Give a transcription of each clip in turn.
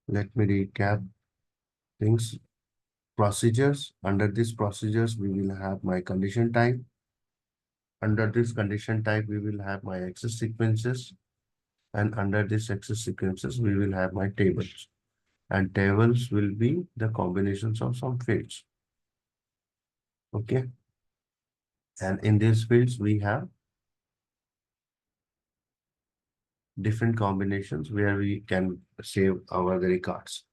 Let me recap things. Procedures. Under these procedures, we will have my condition type. Under this condition type, we will have my access sequences. And under this access sequences, we will have my tables. And tables will be the combinations of some fields. Okay. And in these fields, we have different combinations where we can save our records.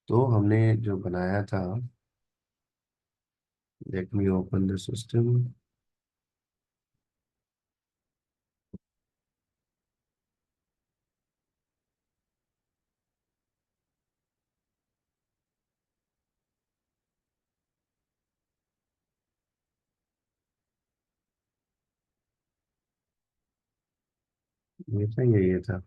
तो हमने जो बनाया था, let me open the system. ये था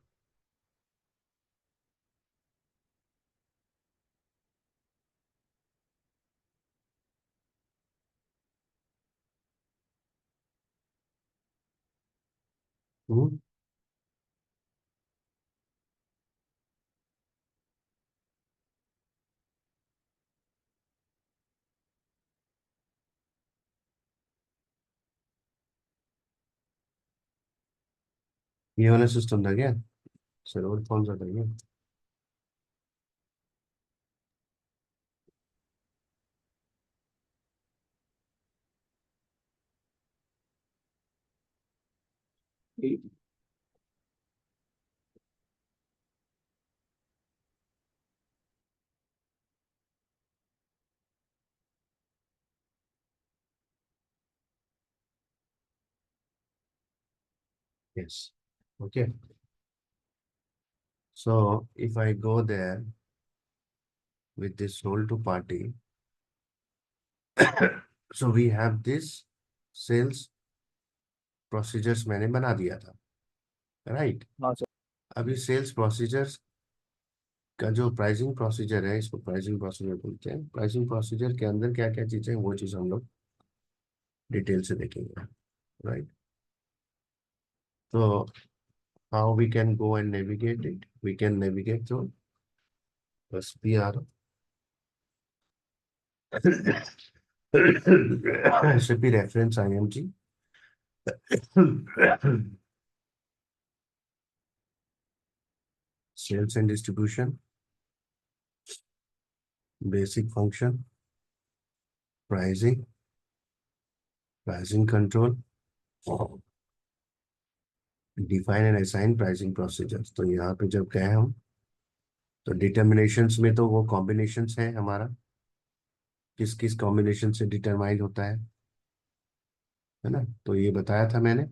हम्म, ये वाला system था क्या? सर्वर कौन सा था ये? Yes. Okay. So if I go there with this role to party, so we have this sales procedures मैंने बना दिया था, राइट? हाँ सर। अभी सेल्स प्रोसीजर्स का जो प्राइसिंग प्रोसीजर है, इसको प्राइसिंग प्रोसीजर बोलते हैं। प्राइसिंग प्रोसीजर के अंदर क्या क्या चीजें हैं, वो चीज हम लोग डिटेल से देखेंगे, राइट? तो how we can go and navigate it? We can navigate through SPR, SAP reference IMG, sales and distribution, basic function, pricing, pricing control, define and assign pricing procedures। तो यहाँ पे जब गए हम, तो डिटर्मिनेशंस में तो वो कॉम्बिनेशंस है हमारा, किस किस कॉम्बिनेशन से डिटरमाइन होता है ना? तो ये बताया था मैंने,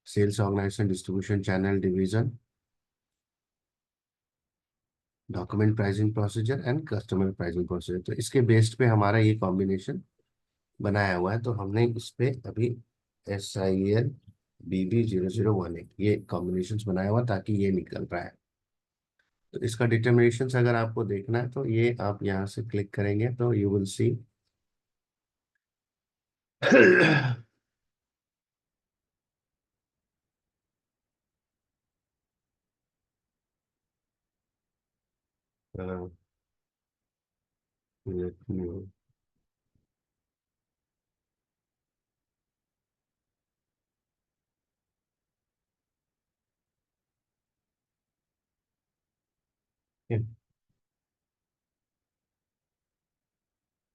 sales organisation, distribution channel, division, document pricing procedure and customer pricing procedure. तो इसके बेस्ड पे हमारा ये कॉम्बिनेशन बनाया हुआ है। तो हमने इस पे अभी SIL BB0018 ये कॉम्बिनेशन बनाया हुआ ताकि ये निकल रहा है। तो इसका डिटर्मिनेशन अगर आपको देखना है तो ये आप यहाँ से क्लिक करेंगे तो यू विल सी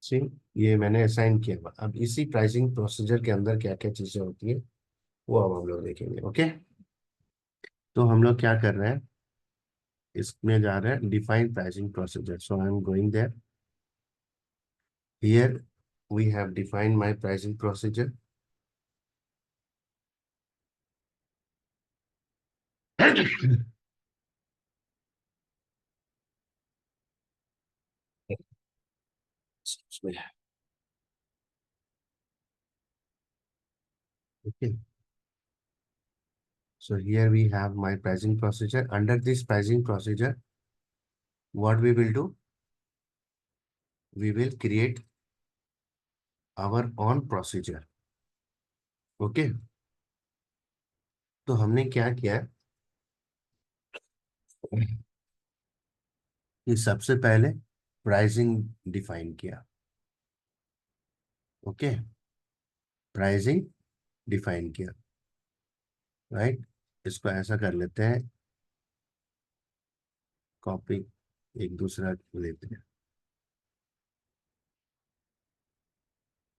सी, ये मैंने असाइन किया हुआ। अब इसी प्राइसिंग प्रोसीजर के अंदर क्या क्या चीजें होती है वो अब हम लोग देखेंगे। ओके, तो हम लोग क्या कर रहे हैं, इसमें जा रहे हैं define pricing procedure. So I am going there, here we have defined my pricing procedure. Okay, so here we have my pricing procedure. Under this pricing procedure, what we will do, we will create our own procedure। Okay, तो हमने क्या किया है, कि सबसे पहले pricing define किया। Okay, pricing define किया, राइट। इसको ऐसा कर लेते हैं, कॉपी एक दूसरा लेते हैं,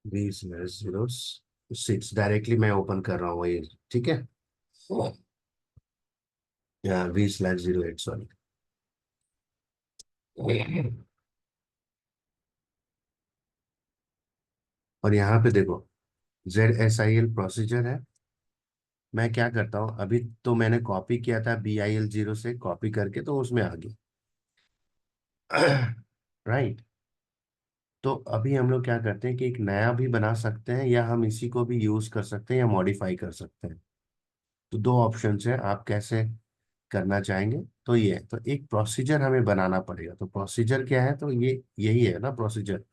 20-06 डायरेक्टली मैं ओपन कर रहा हूँ ये, ठीक है। या 20,08, सॉरी। और यहाँ पे देखो, ZSIL प्रोसीजर है। मैं क्या करता हूँ, अभी तो मैंने कॉपी किया था BIL0 से कॉपी करके, तो उसमें आ गया। राइट। तो अभी हम लोग क्या करते हैं कि एक नया भी बना सकते हैं, या हम इसी को भी यूज कर सकते हैं या मॉडिफाई कर सकते हैं। तो दो ऑप्शन है, आप कैसे करना चाहेंगे। तो ये है, तो एक प्रोसीजर हमें बनाना पड़ेगा। तो प्रोसीजर क्या है, तो ये यही है ना प्रोसीजर,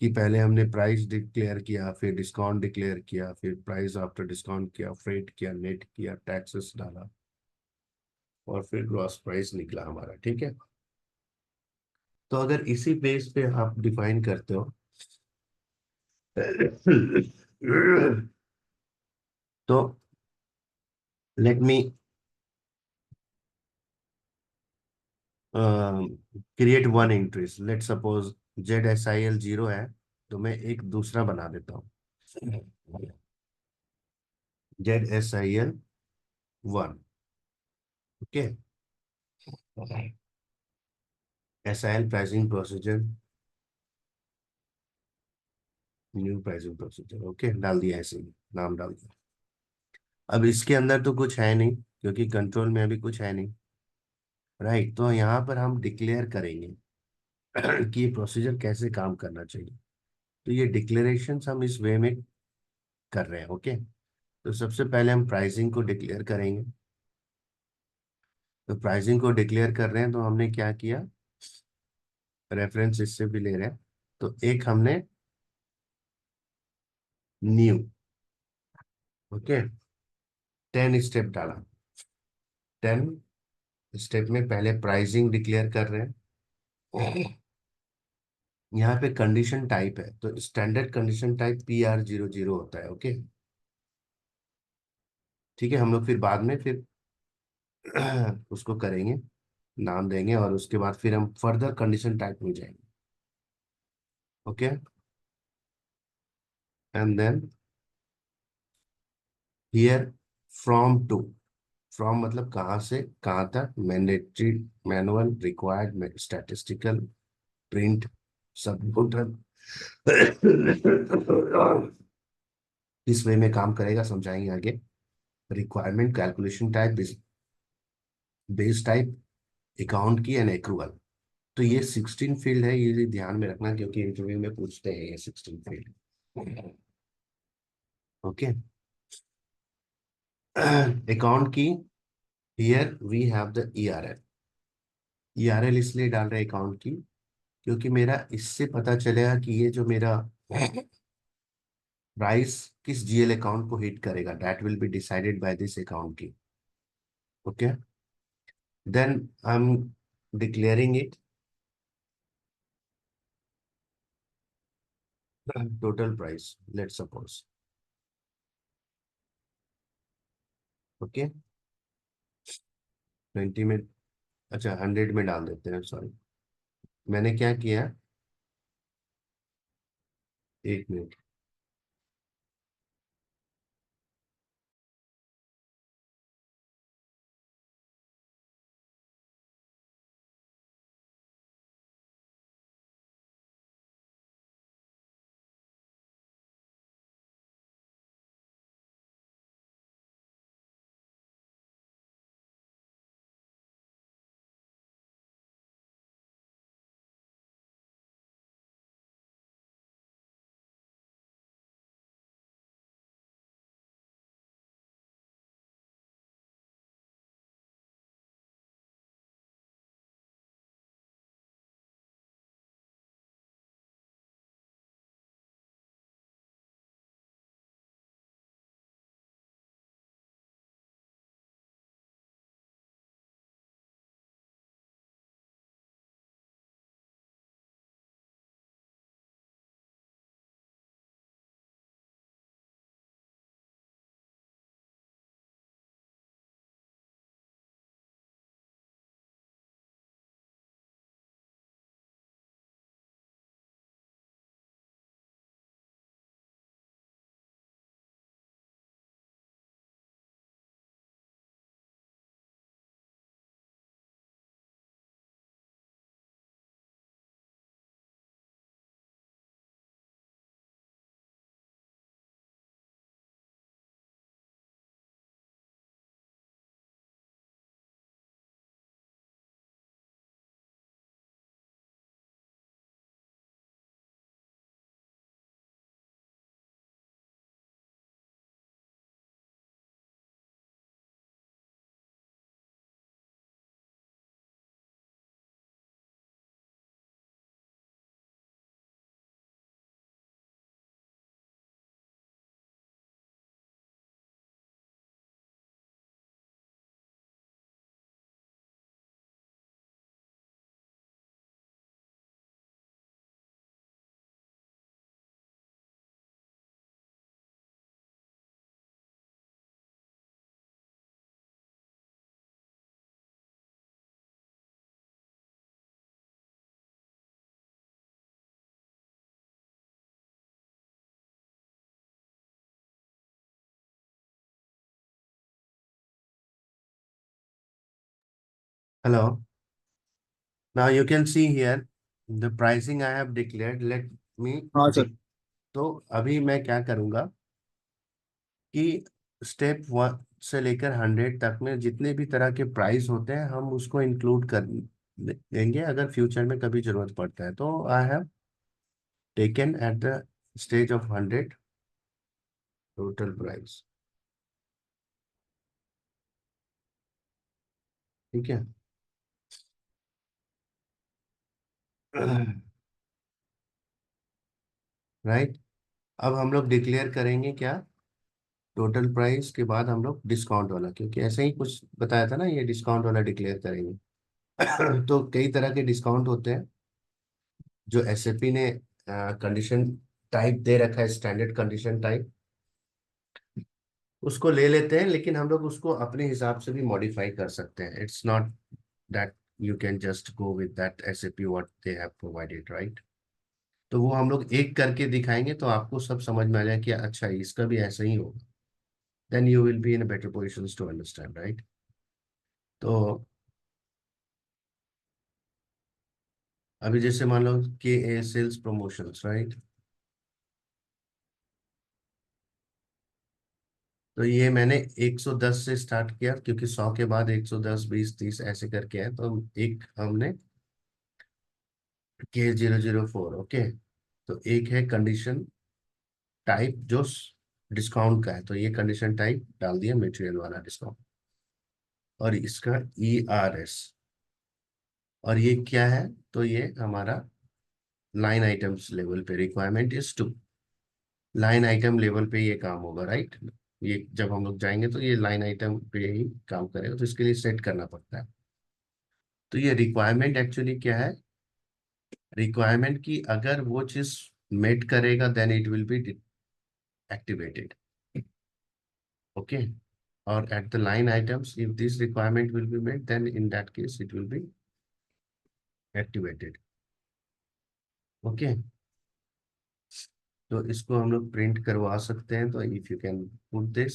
कि पहले हमने प्राइस डिक्लेयर किया, फिर डिस्काउंट डिक्लेयर किया, फिर प्राइस आफ्टर डिस्काउंट किया, फ्रेट किया, नेट किया, टैक्सेस डाला, और फिर ग्रॉस प्राइस निकला हमारा, ठीक है। तो अगर इसी बेस पे आप डिफाइन करते हो, तो let me create one entries. Let suppose ZSIL 0 है, तो मैं एक दूसरा बना देता हूँ, ZSIL 1। Okay, SIL pricing procedure, new pricing procedure. Okay, डाल दिया, ऐसे ही नाम डाल दिया। अब इसके अंदर तो कुछ है नहीं, क्योंकि कंट्रोल में अभी कुछ है नहीं, राइट। तो यहाँ पर हम डिक्लेयर करेंगे कि ये प्रोसीजर कैसे काम करना चाहिए। तो ये डिक्लेरेशन हम इस वे में कर रहे हैं। ओके, तो सबसे पहले हम प्राइसिंग को डिक्लेयर करेंगे। तो प्राइसिंग को डिक्लेयर कर रहे हैं, तो हमने क्या किया, रेफरेंस इससे भी ले रहे हैं। तो एक हमने न्यू, ओके, 10 स्टेप डाला। 10 स्टेप में पहले प्राइसिंग डिक्लेयर कर रहे हैं। यहाँ पे कंडीशन टाइप है, तो स्टैंडर्ड कंडीशन टाइप PR00 होता है। ओके, ठीक है। हम लोग फिर बाद में फिर उसको करेंगे, नाम देंगे, और उसके बाद फिर हम फर्दर कंडीशन टाइप में जाएंगे। Okay, and then here from to. From मतलब कहाँ से कहाँ तक, mandatory, manual, required, statistical, print, सब इस वे में काम करेगा, समझाएंगे आगे। Requirement, calculation type, base type, account key, and accrual. तो ये 16 फील्ड है, ये ध्यान में रखना, क्योंकि इंटरव्यू में पूछते हैं ये 16 field. Okay, account key, here we have the ERL। ERL इसलिए डाल रहे हैं अकाउंट की, क्योंकि मेरा इससे पता चलेगा कि ये जो मेरा प्राइस किस GL अकाउंट को हिट करेगा, that will be decided by this account की। Okay, then I am declaring it total price, let suppose. Okay, 20 में, अच्छा 100 में डाल देते हैं, सॉरी। मैंने क्या किया, एक minute. Hello. Now you can see here the pricing I have declared. Let me हाँ सर। तो अभी मैं क्या करूंगा कि स्टेप 1 से लेकर 100 तक में जितने भी तरह के प्राइस होते हैं हम उसको इंक्लूड कर देंगे अगर फ्यूचर में कभी जरूरत पड़ता है। तो I have taken at the stage of 100 total price. ठीक है। राइट। अब हम लोग डिक्लेयर करेंगे क्या, टोटल प्राइस के बाद हम लोग डिस्काउंट वाला, क्योंकि ऐसे ही कुछ बताया था ना, ये डिस्काउंट वाला डिक्लेयर करेंगे। तो कई तरह के डिस्काउंट होते हैं जो एसएपी ने कंडीशन टाइप दे रखा है, स्टैंडर्ड कंडीशन टाइप, उसको ले लेते हैं, लेकिन हम लोग उसको अपने हिसाब से भी मॉडिफाई कर सकते हैं। It's not that you can just go with that SAP what they have provided, right. तो वो हम लोग एक करके दिखाएंगे तो आपको सब समझ में आ जाए कि अच्छा इसका भी ऐसा ही होगा। Then you will be in a better position to understand, right. तो अभी जैसे मान लो कि ए सेल्स प्रमोशंस, राइट। तो ये मैंने 110 से स्टार्ट किया, क्योंकि 100 के बाद 110, 20, 30 ऐसे करके है, तो एक हमने K004, ओके। तो एक है कंडीशन टाइप जो डिस्काउंट का है, तो ये कंडीशन टाइप डाल दिया मटेरियल वाला डिस्काउंट। और इसका ERS, और ये क्या है, तो ये हमारा लाइन आइटम्स लेवल पे requirement is 2। Line item level पे ये काम होगा, राइट। ये जब हम लोग जाएंगे तो ये लाइन आइटम पे ही काम करेगा, तो इसके लिए सेट करना पड़ता है। तो ये रिक्वायरमेंट एक्चुअली क्या है, रिक्वायरमेंट की अगर वो चीज मेट करेगा then it will be activated, okay. और at the line items if this requirement will be met then in that case it will be activated, okay. तो इसको हम लोग प्रिंट करवा सकते हैं। तो if you can put this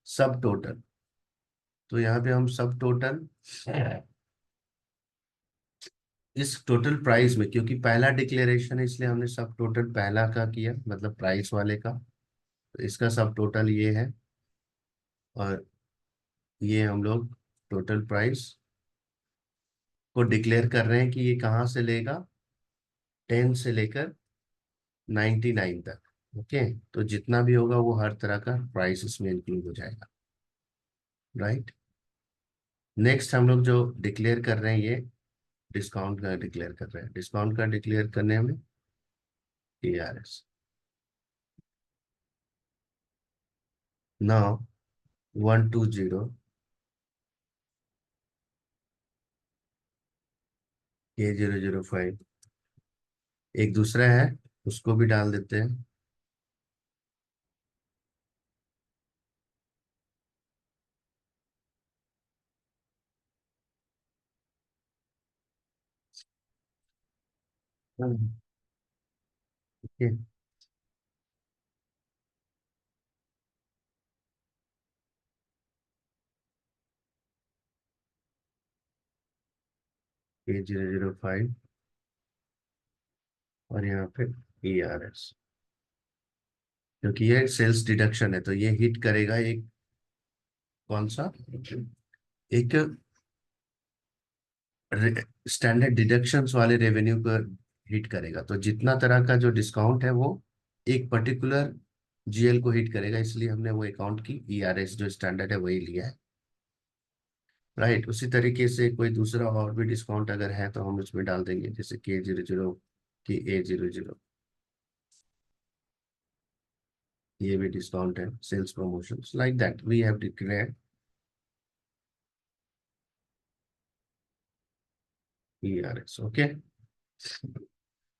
sub total, तो यहाँ पे हम सब टोटल इस टोटल प्राइस में, क्योंकि पहला डिक्लेरेशन है इसलिए हमने सब टोटल पहला का किया, मतलब प्राइस वाले का। तो इसका सब टोटल ये है, और ये हम लोग टोटल प्राइस को डिक्लेयर कर रहे हैं कि ये कहाँ से लेगा, 10 से लेकर 99 तक, ओके। तो जितना भी होगा वो हर तरह का प्राइस इसमें इंक्लूड हो जाएगा, राइट। नेक्स्ट हम लोग जो डिक्लेयर कर रहे हैं ये डिस्काउंट का डिक्लेयर कर रहे हैं। डिस्काउंट का डिक्लेयर करने में ERS नाउ 120K005, एक दूसरा है उसको भी डाल देते हैं। ओके। K005 और यहाँ पे ERS, क्योंकि ये सेल्स डिडक्शन है तो ये हिट करेगा एक, कौन सा, एक स्टैंडर्ड डिडक्शंस वाले रेवेन्यू को हिट करेगा। तो जितना तरह का जो डिस्काउंट है वो एक पर्टिकुलर GL को हिट करेगा, इसलिए हमने वो अकाउंट की ERS जो स्टैंडर्ड है वही लिया है, राइट। उसी तरीके से कोई दूसरा और भी डिस्काउंट अगर है तो हम उसमें डाल देंगे, जैसे K00 की A00, ये भी डिस्काउंट है, sales promotion, like that we have declared ERS, okay.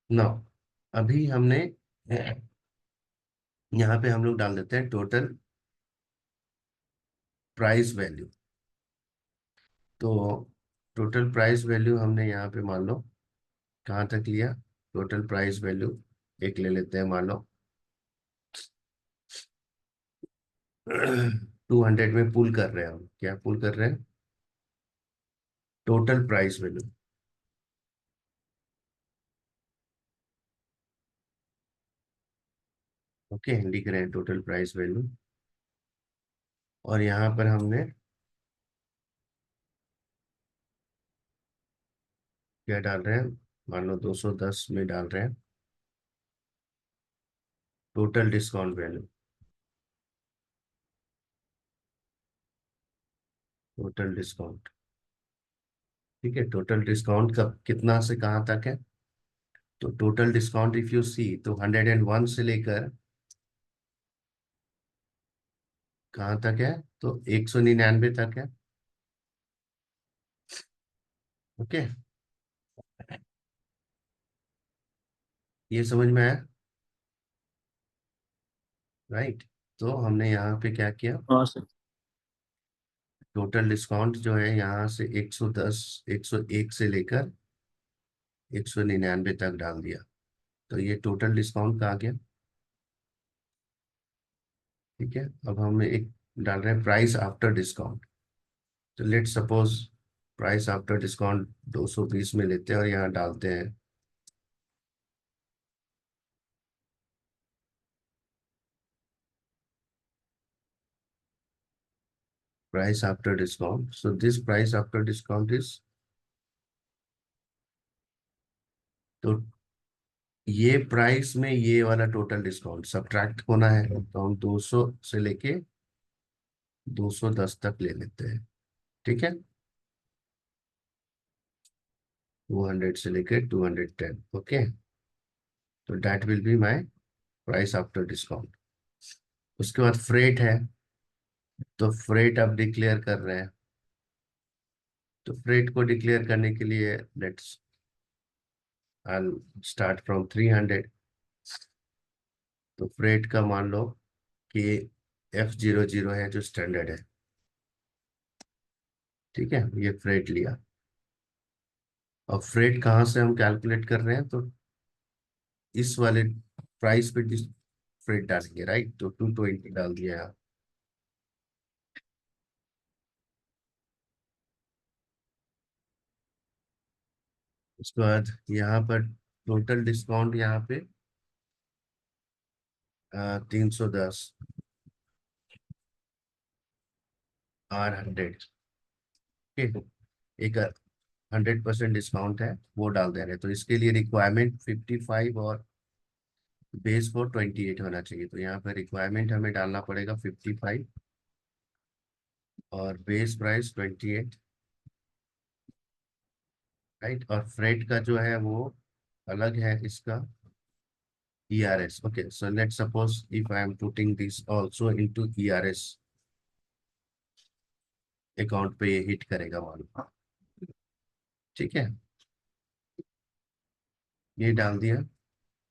Now अभी हमने यहाँ पे हम लोग डाल देते हैं टोटल प्राइस वैल्यू। तो टोटल प्राइस वैल्यू हमने यहाँ पे मान लो कहाँ तक लिया, टोटल प्राइस वैल्यू एक ले लेते हैं, मान लो 200 में पुल कर रहे हैं हम, क्या पुल कर रहे हैं, टोटल प्राइस वैल्यू। ओके, लिख रहे हैं टोटल प्राइस वैल्यू। और यहाँ पर हमने क्या डाल रहे हैं, मान लो 210 में डाल रहे हैं total discount value. Total discount, ठीक है। टोटल डिस्काउंट कब कितना से कहाँ तक है? तो total discount if you see तो 101 से लेकर कहाँ तक है? तो 199 तक है। ओके, ये समझ में आया? राइट। तो हमने यहाँ पे क्या किया, हाँ सर। टोटल डिस्काउंट जो है यहाँ से 110, 101 से लेकर 199 तक डाल दिया। तो ये टोटल डिस्काउंट का आ गया। ठीक है, अब हम एक डाल रहे हैं प्राइस आफ्टर डिस्काउंट। तो let suppose price after discount 220 में लेते हैं और यहाँ डालते हैं price after discount. So this price after discount is, तो ये प्राइस में ये वाला टोटल डिस्काउंट सब्ट्रैक्ट होना है, तो हम 200 से लेके 210 तक ले लेते हैं। ठीक है, 200 से लेके 210। ओके, तो that will be my price after discount. उसके बाद फ्रेट है, तो फ्रेट आप डिक्लेयर कर रहे हैं। तो फ्रेट को डिक्लेयर करने के लिए लेट्स आई स्टार्ट फ्रॉम 300। तो फ्रेट का मान लो कि F00 है जो स्टैंडर्ड है। ठीक है, ये फ्रेट लिया। अब फ्रेट कहाँ से हम कैलकुलेट कर रहे हैं? तो इस वाले प्राइस पे जिस फ्रेट डालेंगे, राइट, तो 220 डाल दिया यहाँ। उसके बाद यहाँ पर टोटल डिस्काउंट यहाँ पे 310 R100। ठीक है, एक 100% डिस्काउंट है वो डाल दे रहे हैं। तो इसके लिए रिक्वायरमेंट 55 और बेस को 28 होना चाहिए। तो यहाँ पर रिक्वायरमेंट हमें डालना पड़ेगा 55 और बेस प्राइस 28। राइट, और फ्रेट का जो है वो अलग है इसका, ERS। Okay, so let's suppose if I am putting this also into ERS account पे ये हिट करेगा मान लो। ठीक है, ये डाल दिया।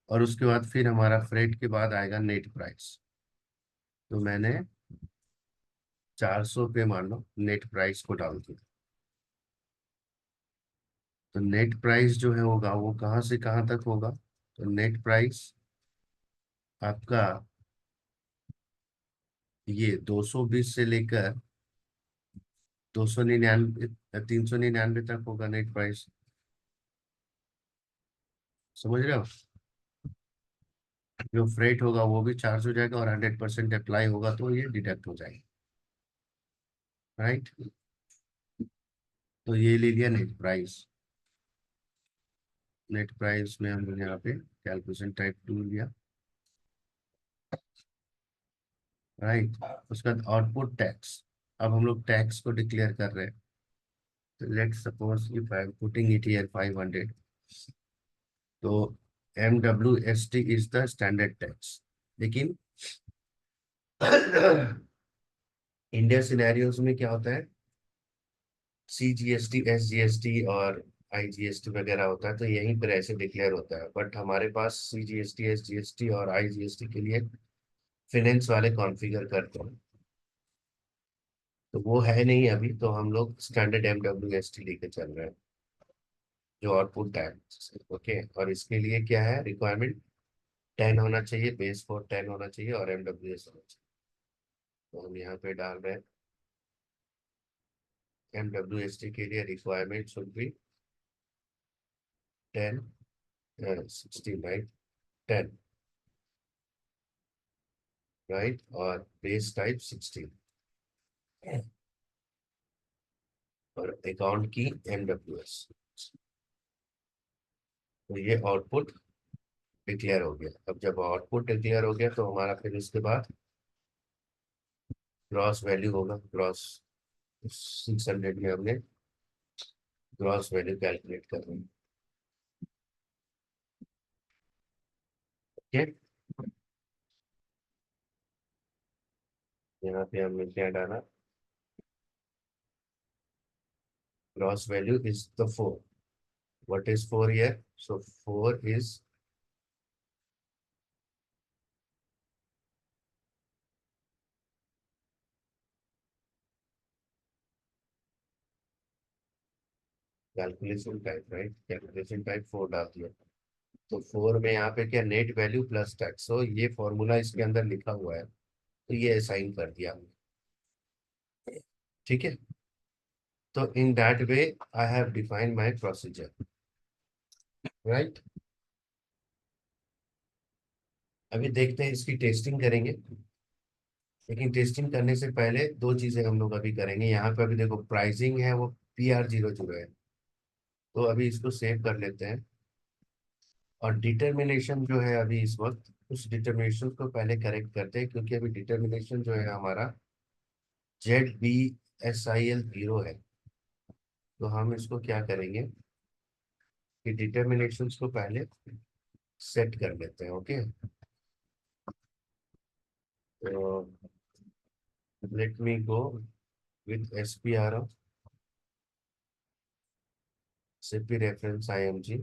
और उसके बाद फिर हमारा फ्रेट के बाद आएगा नेट प्राइस। तो मैंने 400 पे मान लो नेट प्राइस को डाल दिया। तो नेट प्राइस जो है होगा वो कहाँ से कहाँ तक होगा? तो नेट प्राइस आपका ये 220 से लेकर 299, 399 तक होगा नेट प्राइस। समझ रहे हो? जो फ्रेट होगा वो भी चार्ज हो जाएगा और 100% अप्लाई होगा तो ये डिडक्ट हो जाएगा। राइट, तो ये ले लिया नेट प्राइस। नेट प्राइस में हम लोग यहाँ पे कैलकुलेशन टाइप 2 लिया। राइट, उसका बाद आउटपुट टैक्स। अब हम लोग टैक्स को डिक्लेयर कर रहे हैं। तो let's suppose if I am putting it here 500। तो MWST is the standard tax. लेकिन इंडिया सिनेरियोज में क्या होता है, CGST, SGST और IGST वगैरह होता है, तो यहीं पर ऐसे डिक्लेयर होता है। बट हमारे पास CGST, SGST और IGST के लिए फिनेंस वाले कॉन्फ़िगर करते हैं, तो वो है नहीं अभी। तो हम लोग स्टैंडर्ड MWST लेके चल रहे हैं जो आउटपुट टैक्स। ओके, और इसके लिए क्या है रिक्वायरमेंट? 10 होना चाहिए, बेस फॉर 10 होना चाहिए और MWS होना चाहिए। तो हम यहाँ पे डाल रहे हैं MWST के लिए requirement should be 10, 16, right, 10, right, और बेस टाइप 16 और अकाउंट की MWS। तो ये आउटपुट डिक्लेयर हो गया। अब जब आउटपुट डिक्लेयर हो गया तो हमारा फिर उसके बाद ग्रॉस वैल्यू होगा। ग्रॉस 600 में हमने ग्रॉस वैल्यू कैलकुलेट कर रहे हैं। ठीक है, यहाँ पे हमने क्या डाला, gross value is the 4। What is 4 here? So 4 is calculation type, right, calculation type 4 डाल दिया। तो 4 में यहाँ पे क्या, नेट वैल्यू प्लस टैक्स, सो ये फॉर्मूला इसके अंदर लिखा हुआ है, तो ये असाइन कर दिया हमने। ठीक है, तो in that way I have defined my procedure, right. अभी देखते हैं, इसकी टेस्टिंग करेंगे। लेकिन टेस्टिंग करने से पहले दो चीजें हम लोग अभी करेंगे। यहाँ पे अभी देखो प्राइसिंग है वो PR00 है, तो अभी इसको सेव कर लेते हैं। और डिटर्मिनेशन जो है अभी इस वक्त, उस डिटर्मिनेशन को पहले करेक्ट करते हैं, क्योंकि अभी डिटर्मिनेशन जो है हमारा ZBSIL 0 है। तो हम इसको क्या करेंगे कि डिटर्मिनेशन को पहले सेट कर लेते हैं। ओके, तो let me go with SPR, CP reference IMG।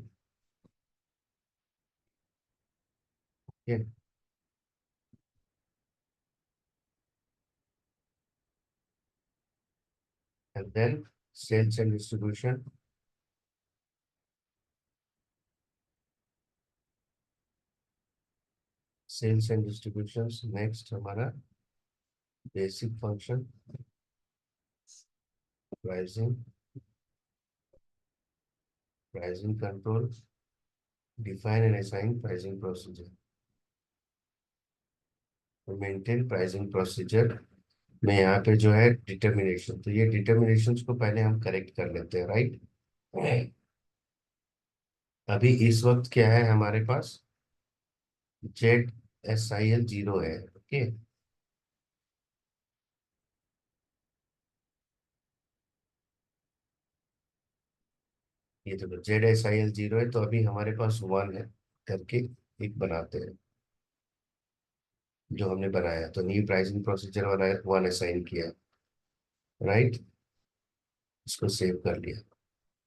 and then sales and distribution, sales and distributions, next हमारा basic function, pricing, pricing control, define and assign pricing procedure, तो maintain pricing procedure में यहाँ पे जो है determination, तो ये determination को पहले हम करेक्ट कर लेते हैं, राइट। अभी इस वक्त क्या है हमारे पास, ZSIL 0 है। ओके, ये तो ZSIL 0 है, तो अभी हमारे पास 1 है करके एक बनाते हैं, जो हमने बनाया। तो न्यू प्राइसिंग प्रोसीजर वाला 1 असाइन किया, राइट, इसको सेव कर लिया।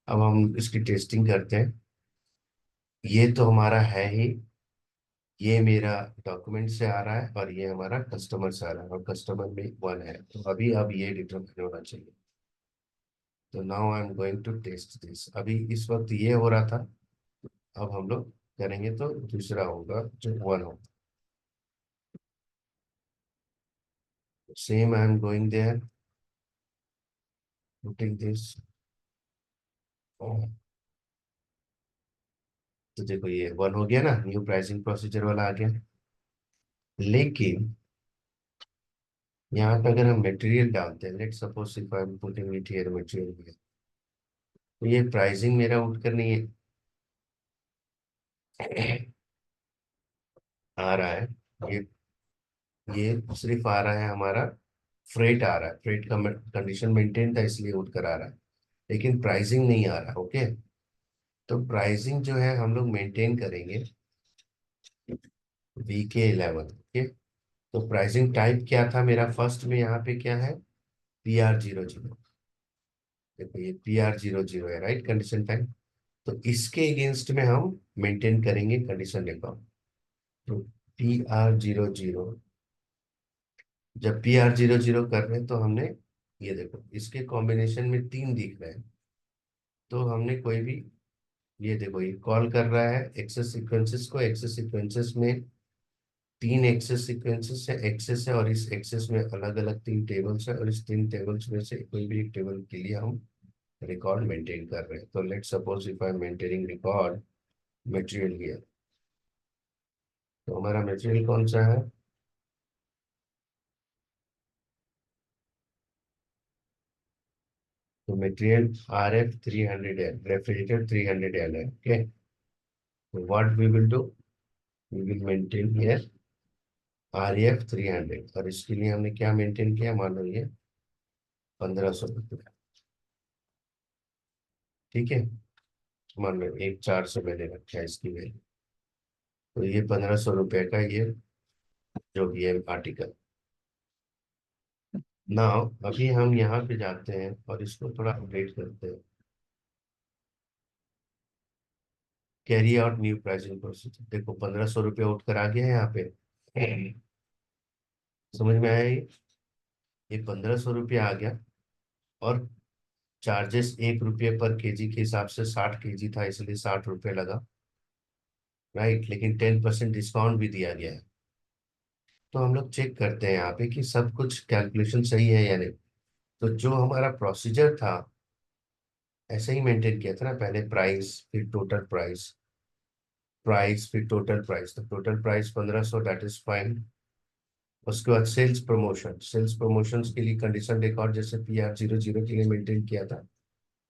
अब हम इसकी टेस्टिंग करते हैं। ये तो हमारा है ही, ये मेरा डॉक्यूमेंट से आ रहा है और ये हमारा कस्टमर से आ रहा है, और कस्टमर में 1 है, तो अभी अब ये डिटरमाइन होना चाहिए। तो now I am going to test this. अभी इस वक्त ये हो रहा था, अब हम लोग करेंगे तो दूसरा होगा जो 1 होगा। Same I am going there, putting this. तो देखो ये 1 हो गया ना, न्यू प्राइसिंग प्रोसीजर वाला आ गया। लेकिन यहाँ पे अगर हम मटेरियल डालते हैं, let suppose if I am putting it here material, तो ये प्राइसिंग मेरा उठकर नहीं आ रहा है। ये ये सिर्फ आ रहा है हमारा, फ्रेट आ रहा है, फ्रेट का कंडीशन मेंटेन था इसलिए उठकर आ रहा है, लेकिन प्राइसिंग नहीं आ रहा। ओके, तो प्राइसिंग जो है हम लोग मेंटेन करेंगे VK11। ओके, तो प्राइसिंग टाइप क्या था मेरा, फर्स्ट में यहाँ पे क्या है, PR00। देखो ये PR00 है, राइट, कंडीशन टाइप। तो इसके अगेंस्ट में हम मेंटेन करेंगे कंडीशन अकाउंट। तो PR00, जब PR00 कर रहे हैं तो हमने, ये देखो इसके कॉम्बिनेशन में 3 दिख रहे हैं, तो हमने कोई भी, ये देखो ये कॉल कर रहा है एक्सेस सीक्वेंसेस को, एक्सेस सीक्वेंसेस में तीन एक्सेस सीक्वेंसेस है, एक्सेस है, और इस एक्सेस में अलग अलग तीन टेबल्स है, और इस तीन टेबल्स में से कोई भी एक टेबल के लिए हम रिकॉर्ड मेंटेन कर रहे हैं। तो let suppose if I am maintaining record material here, तो हमारा मटेरियल कौन सा है? तो मटेरियल RF300L, रेफ्रिजरेटर 300L है। ओके, तो what we will do, we will maintain here RF300, और इसके लिए हमने क्या मेंटेन किया, मान लो ये 1500 रुपये। ठीक है, मान लो एक 400 मैंने रखा है इसकी वैल्यू, तो ये 1500 रुपये का ये जो भी है आर्टिकल। नाउ अभी हम यहाँ पे जाते हैं और इसको थोड़ा अपडेट करते हैं। Carry out new pricing procedure, देखो 1500 रुपये उठकर आ गया है यहाँ पे। समझ में आया ये 1500 रुपये आ गया, और चार्जेस 1 रुपये पर केजी के हिसाब से 60 केजी था, इसलिए 60 रुपये लगा, राइट। लेकिन 10% डिस्काउंट भी दिया गया है। तो हम लोग चेक करते हैं यहाँ पे कि सब कुछ कैलकुलेशन सही है या नहीं। तो जो हमारा प्रोसीजर था ऐसे ही मेंटेन किया था ना, पहले प्राइस फिर टोटल प्राइस, प्राइस फिर टोटल प्राइस, तो total price 1500, that is fine. उसके बाद सेल्स प्रमोशन, सेल्स प्रमोशंस के लिए कंडीशन रिकॉर्ड जैसे PR00 के लिए मेंटेन किया था,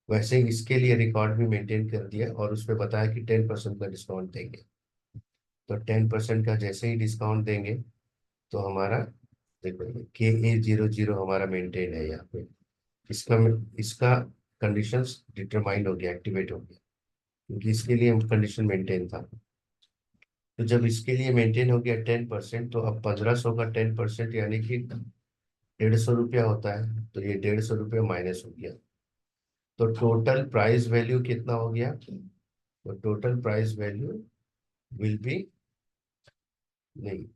वैसे ही इसके लिए रिकॉर्ड भी मेंटेन कर दिया, और उस पर बताया कि 10% का डिस्काउंट देंगे। तो 10% का जैसे ही डिस्काउंट देंगे, तो हमारा देखो KA00 हमारा मेंटेन है यहाँ पे। इसका इसका कंडीशंस डिटरमाइन हो गया, एक्टिवेट हो गया, क्योंकि इसके लिए कंडीशन मेंटेन था। तो जब इसके लिए मेंटेन हो गया 10%, तो अब 1500 का 10% यानी कि 150 रुपया होता है, तो ये 150 रुपया माइनस हो गया। तो टोटल प्राइस वैल्यू कितना हो गया? तो total price value will be, नहीं,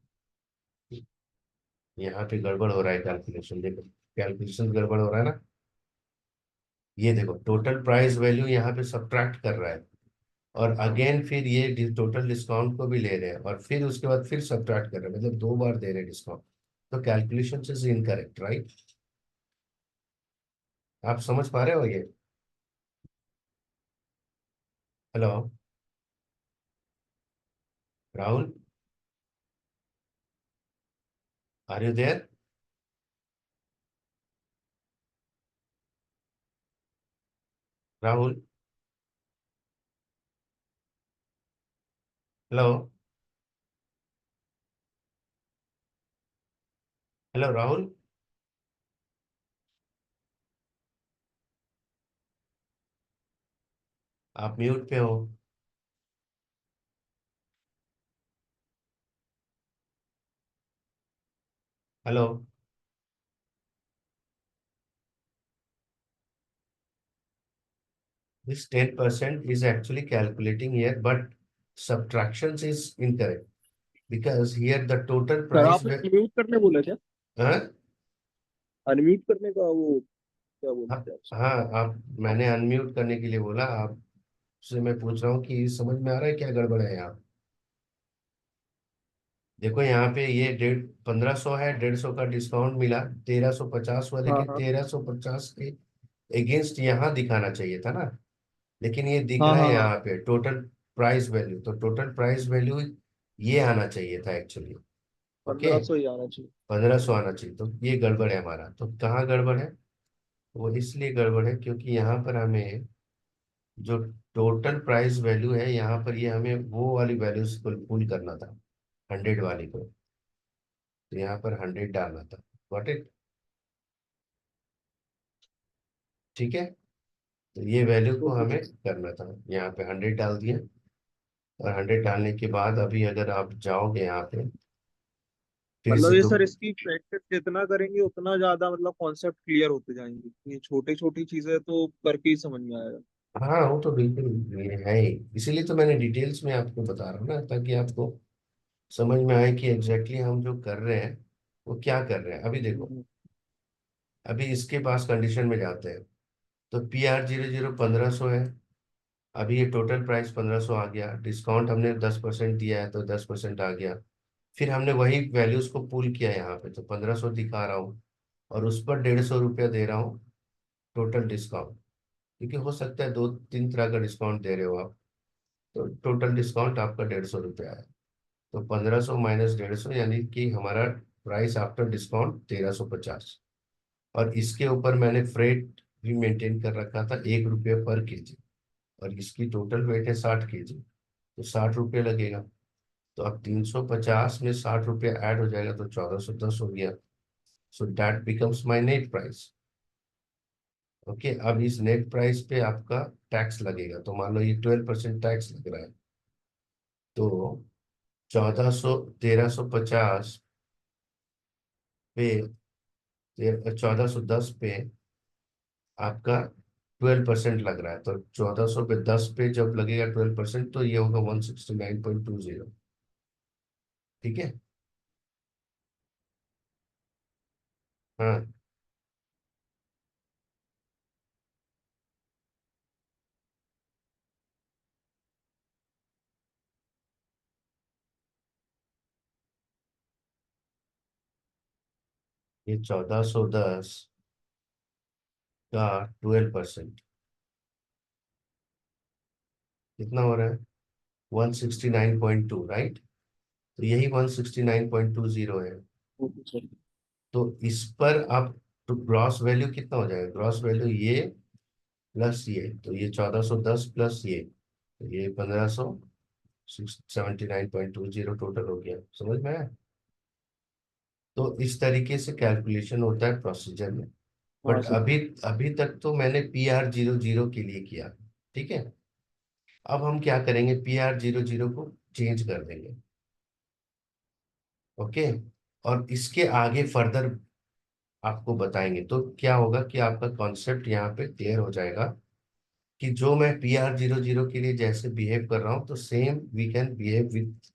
यहाँ पे गड़बड़ हो रहा है कैलकुलेशन, देखो कैलकुलेशन गड़बड़ हो रहा है ना। ये देखो टोटल प्राइस वैल्यू यहाँ पे सब्ट्रैक्ट कर रहा है, और अगेन फिर ये टोटल डिस्काउंट को भी ले रहे हैं, और फिर उसके बाद फिर सब्ट्रैक्ट कर रहे हैं, मतलब 2 बार दे रहे हैं डिस्काउंट। तो कैलकुलेशन इज इनकरेक्ट, राइट। आप समझ पा रहे हो ये? Hello Rahul, are you there? Rahul, hello, hello Rahul, आप म्यूट पे हो। Hello, this 10% is actually calculating here, but subtractions is incorrect because here the total sir price आपने अनम्यूट करने बोला क्या? हाँ, अनम्यूट करने का वो क्या हाँ, बोलते हैं आप? हाँ, आप मैंने अनम्यूट करने के लिए बोला, आपसे मैं पूछ रहा हूँ कि समझ में आ रहा है क्या गड़बड़ है यहाँ? देखो यहाँ पे ये 1500 है, 150 का डिस्काउंट मिला, 1350 हुआ, हाँ लेकिन हाँ 1350 के अगेंस्ट यहाँ दिखाना चाहिए था ना, लेकिन ये दिख हाँ रहा है हाँ हाँ। यहाँ पे टोटल प्राइस वैल्यू, तो टोटल प्राइस वैल्यू ये आना चाहिए था एक्चुअली। ओके, 1500 ही आना चाहिए। 1500 आना चाहिए, तो ये गड़बड़ है हमारा। तो कहाँ गड़बड़ है? वो इसलिए गड़बड़ है क्योंकि यहाँ पर हमें जो टोटल प्राइस वैल्यू है, यहाँ पर ये हमें वो वाली वैल्यूज को पुल करना था, 100 वाली को। तो यहाँ पर 100 डालना था, गॉट इट? ठीक है, तो ये वैल्यू को ओके हमें सर। करना था, यहाँ पे 100 डाल दिया। और 100 डालने के बाद अभी अगर आप जाओगे यहाँ पे फिर मतलब से ये तो, सर इसकी प्रैक्टिस जितना करेंगे उतना ज्यादा मतलब कॉन्सेप्ट क्लियर होते जाएंगे, ये छोटी छोटी चीजें तो करके ही समझ में आएगा। हाँ वो तो बिल्कुल ये है ही, इसीलिए तो मैंने डिटेल्स में आपको बता रहा हूँ ना, ताकि आपको समझ में आए कि एग्जैक्टली हम जो कर रहे हैं वो क्या कर रहे हैं। अभी देखो, हम्म। अभी इसके पास कंडीशन में जाते हैं, तो PR00 1500 है। अभी ये टोटल प्राइस 1500 आ गया, डिस्काउंट हमने 10% दिया है, तो 10% आ गया। फिर हमने वही वैल्यूज को पुल किया यहाँ पे, तो 1500 दिखा रहा हूँ, और उस पर 150 रुपया दे रहा हूँ टोटल डिस्काउंट, क्योंकि हो सकता है 2-3 तरह का डिस्काउंट दे रहे हो आप, तो टोटल डिस्काउंट आपका 150 रुपया है। तो 1500 माइनस 150, यानी कि हमारा प्राइस आफ्टर डिस्काउंट 1350। और इसके ऊपर मैंने फ्रेट भी मेंटेन कर रखा था, 1 रुपये पर केजी, और इसकी टोटल वेट है 60 केजी, तो 60 रुपये लगेगा। तो अब 350 में 60 रुपये ऐड हो जाएगा, तो 1410 हो गया। So that becomes my net price. Okay, अब इस नेट प्राइस पे आपका टैक्स लगेगा, तो मान लो ये 12% टैक्स लग रहा है, तो 1350 पे 1410 पे आपका 12% लग रहा है, तो 1400 पे 10 पे जब लगेगा 12%, तो ये होगा 169.20। ठीक है। हाँ, ये 1410 का 12% कितना हो रहा है? 169.2, राइट? तो यही 169.20 है। Okay sir. तो इस पर आप, तो ग्रॉस वैल्यू कितना हो जाएगा? ग्रॉस वैल्यू ये प्लस ये, तो ये 1410 प्लस ये, तो ये 1579.20 टोटल हो गया। समझ में आया? तो इस तरीके से कैलकुलेशन होता है प्रोसीजर में। हाँ बट सर। अभी अभी तक तो मैंने PR00 के लिए किया। ठीक है। अब हम क्या करेंगे, PR00 को चेंज कर देंगे। ओके। और इसके आगे फर्दर आपको बताएंगे, तो क्या होगा कि आपका कॉन्सेप्ट यहाँ पे क्लियर हो जाएगा, कि जो मैं PR00 के लिए जैसे बिहेव कर रहा हूँ, तो same we can behave with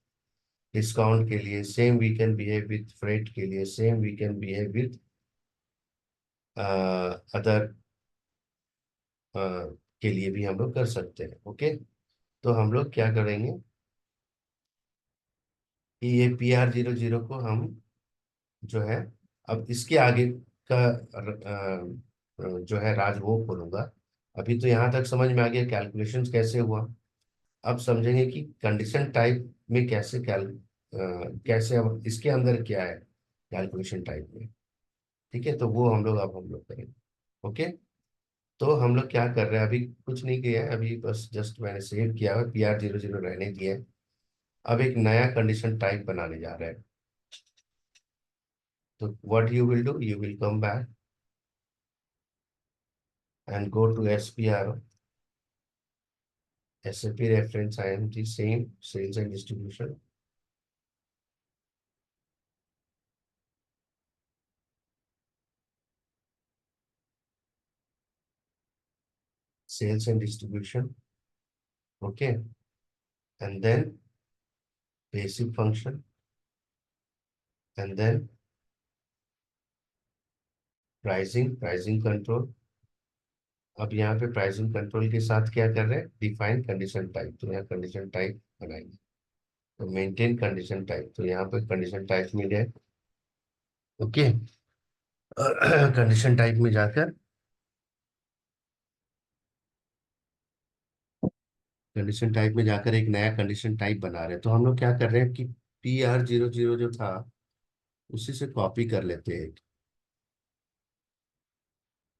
discount के लिए, same we can behave with freight के लिए, same we can behave with other के लिए भी हम लोग कर सकते हैं। ओके। तो हम लोग क्या करेंगे कि ये PR00 को हम जो है, अब इसके आगे का जो है राज वो खोलूंगा। अभी तो यहाँ तक समझ में आ गया कैलकुलेशंस कैसे हुआ। अब समझेंगे कि कंडीशन टाइप में कैसे, अब इसके अंदर क्या है कैलकुलेशन टाइप में। ठीक है, तो वो हम लोग करेंगे। ओके। तो हम लोग क्या कर रहे हैं, अभी कुछ नहीं किया है, अभी बस जस्ट मैंने सेव किया है, PR00 रहने दिया है। अब एक नया कंडीशन टाइप बनाने जा रहे हैं। तो what you will do, you will come back and go to SPRO, SAP reference IMG, same sales and distribution, sales and distribution. Okay. And then basic function, and then pricing control। अब यहाँ पे pricing control के साथ क्या कर रहे हैं, define condition type, तो यहाँ कंडीशन टाइप बनाएंगे। तो मेंटेन कंडीशन टाइप, तो यहाँ पे कंडीशन टाइप मिल जाए। ओके। कंडीशन टाइप में जाकर, कंडीशन टाइप में जाकर एक नया कंडीशन टाइप बना रहे हैं। तो हम लोग क्या कर रहे हैं कि PR00 जो था उसी से कॉपी कर लेते हैं।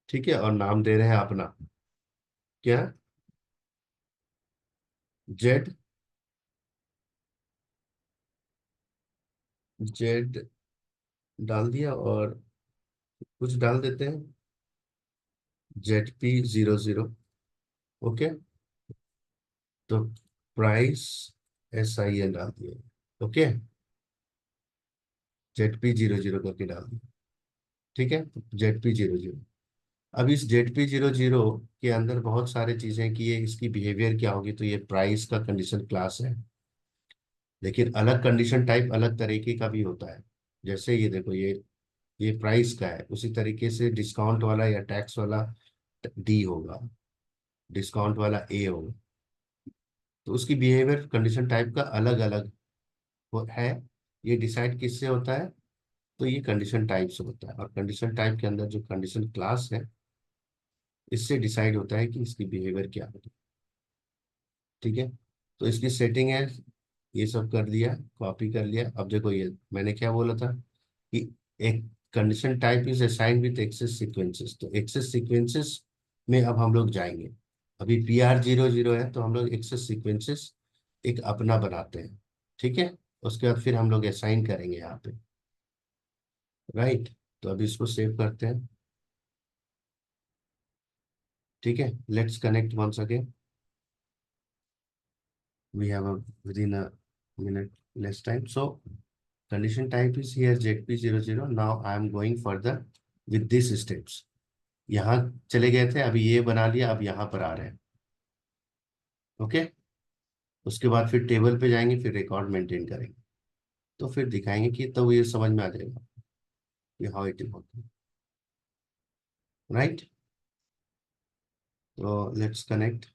ठीक है, और नाम दे रहे हैं अपना, क्या, जेड, जेड डाल दिया, और कुछ डाल देते हैं, ZP00। ओके। तो प्राइस SIL डाल दिया। ओके। ZP00 करके डाल दिया। ठीक है, ZP00। अब इस ZP00 के अंदर बहुत सारी चीजें कि ये इसकी बिहेवियर क्या होगी, तो ये प्राइस का कंडीशन क्लास है, लेकिन अलग कंडीशन टाइप अलग तरीके का भी होता है। जैसे ये देखो, ये प्राइस का है, उसी तरीके से डिस्काउंट वाला या टैक्स वाला D होगा, डिस्काउंट वाला A होगा। तो उसकी बिहेवियर कंडीशन टाइप का अलग अलग है, ये डिसाइड किससे होता है? तो ये कंडीशन टाइप से होता है, और कंडीशन टाइप के अंदर जो कंडीशन क्लास है, इससे डिसाइड होता है कि इसकी बिहेवियर क्या होगी। ठीक है, तो इसकी सेटिंग है, ये सब कर दिया, कॉपी कर लिया। अब देखो, ये मैंने क्या बोला था कि एक condition type is assigned with access sequences, तो एक्सेस सीक्वेंसेस में अब हम लोग जाएंगे। अभी PR00 है, तो हम लोग एक्सेस सीक्वेंसेस एक अपना बनाते हैं। ठीक है, उसके बाद फिर हम लोग असाइन करेंगे यहाँ पे। राइट, तो अभी इसको सेव करते हैं। ठीक है, let's connect once again. We have a within a minute less time. So condition type is here ZP00. Now I am going further with these steps. यहाँ चले गए थे, अभी ये बना लिया, अब यहाँ पर आ रहे हैं। ओके, उसके बाद फिर टेबल पे जाएंगे, फिर रिकॉर्ड मेंटेन करेंगे, तो फिर दिखाएंगे कि तो ये समझ में आ जाएगा कि हाउ इट इज। राइट, तो लेट्स कनेक्ट।